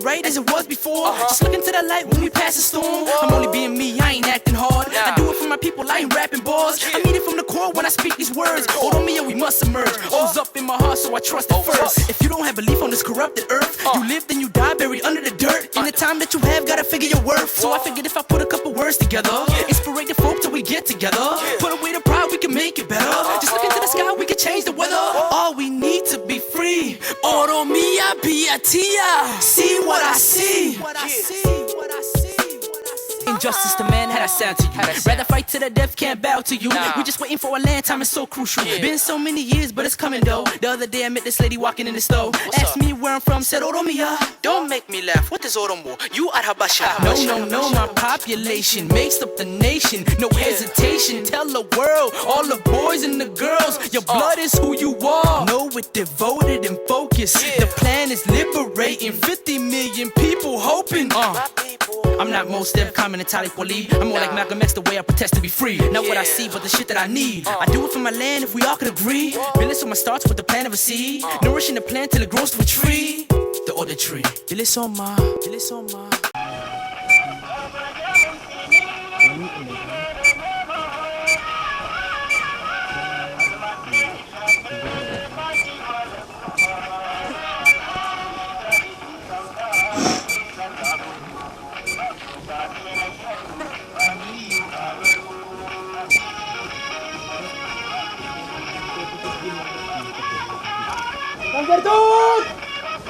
right as it was before. Just look into the light when we pass the storm. I'm only being me, I ain't acting hard. I do it for my people, I ain't rapping bars. I mean it from the core when I speak these words. Oromo, we must emerge. O's up in my heart, so I trust it first. If you don't have belief on this corrupted earth, you live, then you die, buried under the dirt. In the time that you have, gotta figure your worth. So I figured if I put a couple words together, inspire the folk till we get together. Put away the pride, we can make it better. Just look into the sky, we can change the weather. All we need to be free. Oromo, Biatia. See what I see. Injustice to man, how that sound to you? Rather fight to the death, can't bow to you. We just waiting for a land, time is so crucial. Been so many years, but it's coming though. The other day I met this lady walking in the store. Asked me where I'm from, said Oromo. Don't make me laugh, what is Oromo? You are Habasha. No, my population makes up the nation. No hesitation, tell the world, all the boys and the girls, your blood is who you are. Know it, devoted and focused. The plan is liberating 50 million people hoping. I'm not most Steph common and Talib Waleed. I'm more like Malcolm X, the way I protest to be free. Not what I see, but the shit that I need. I do it for my land if we all could agree. Build on my starts with the plan of a seed. Nourishing the plant till it grows to a tree. The other tree. Ilisoma.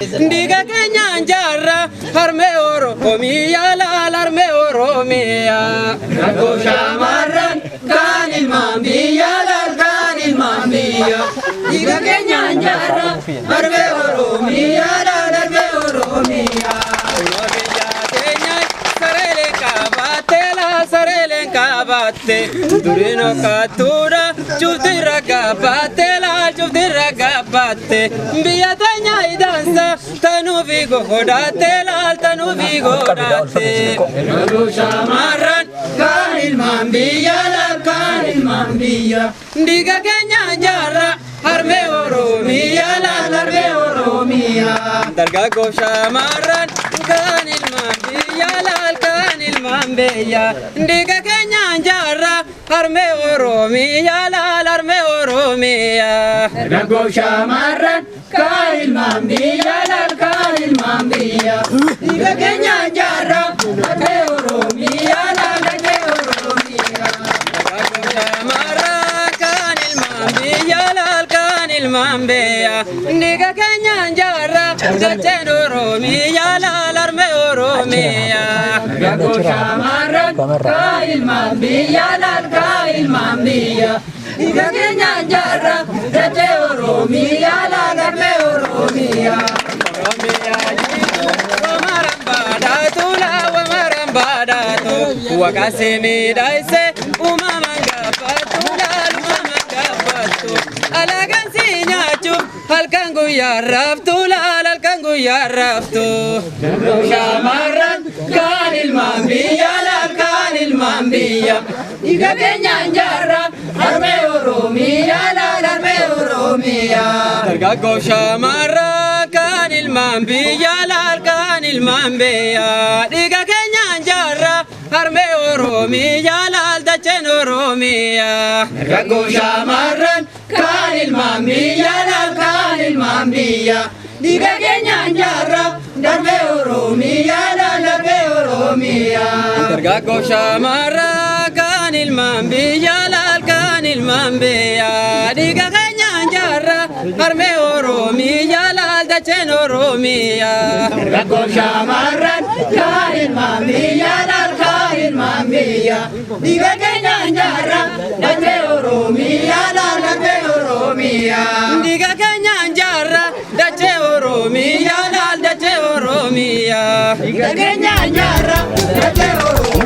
Diga Kenya Jara, Arme Oromia, Arme Oromia. Nago Shamaran, Kanil Mambia, Kanil Mambia. Diga Kenya Jara, Arme Oromia, Arme Oromia. Sarele kabate, durino katura, chufti ragabate, la chufti ragabate. Biya tanya idansa, tanu vigo hodate, la tanu vigo hodate. Nago shamaran, kanil mambiya, la kanil mambiya. Diga Kenya Jara, Arme Oromia, la Arme Oromia. Darga go shamaran, kanil mambiya, la kanil mambiya. Diga Kenya Jara, Arme Oromia, la Arme Oromia. Nago shamaran, kanil mambiya, la kanil mambiya. Diga Kenya Jara, Arme Oromia, la Arme Oromia. Nago shamaran, kanil mambiya, la kanil mambiya. Diga Kenya Jara, Arme Oromia, la Arme Oromia. Nago shamaran, kanil mambiya, la kanil mambiya. Diga Kenya Jara, Arme Oromia, la Arme Oromia. Wakasemi daise umamanga patula umamanga patu alagansi nyachu halkangu ya raftula halkangu ya raftu shamaran kanil mambiya la kanil mambiya Diga Kenya Jara Arme Oromia la Arme Oromia Darga go shamaran kanil mambiya la kanil mambiya Diga Kenya Jara Arme Oromia, la dachen Oromia. Rago shamaran, kanil mambiya, la kanil mambiya. Diga Kenya Jara, Arme Oromia, la Arme Oromia. Rago shamaran, kanil mambiya, la kanil mambiya. Diga Kenya Jara, Arme Oromia, la dachen Oromia. Rago shamaran, kanil mambiya, la kanil mambiya. Diga Kenya Jara, Arme Oromia, la Arme Oromia. Diga Kenya Jara, Arme Oromia, la Arme Oromia. Diga Kenya Jara, Arme Oromia.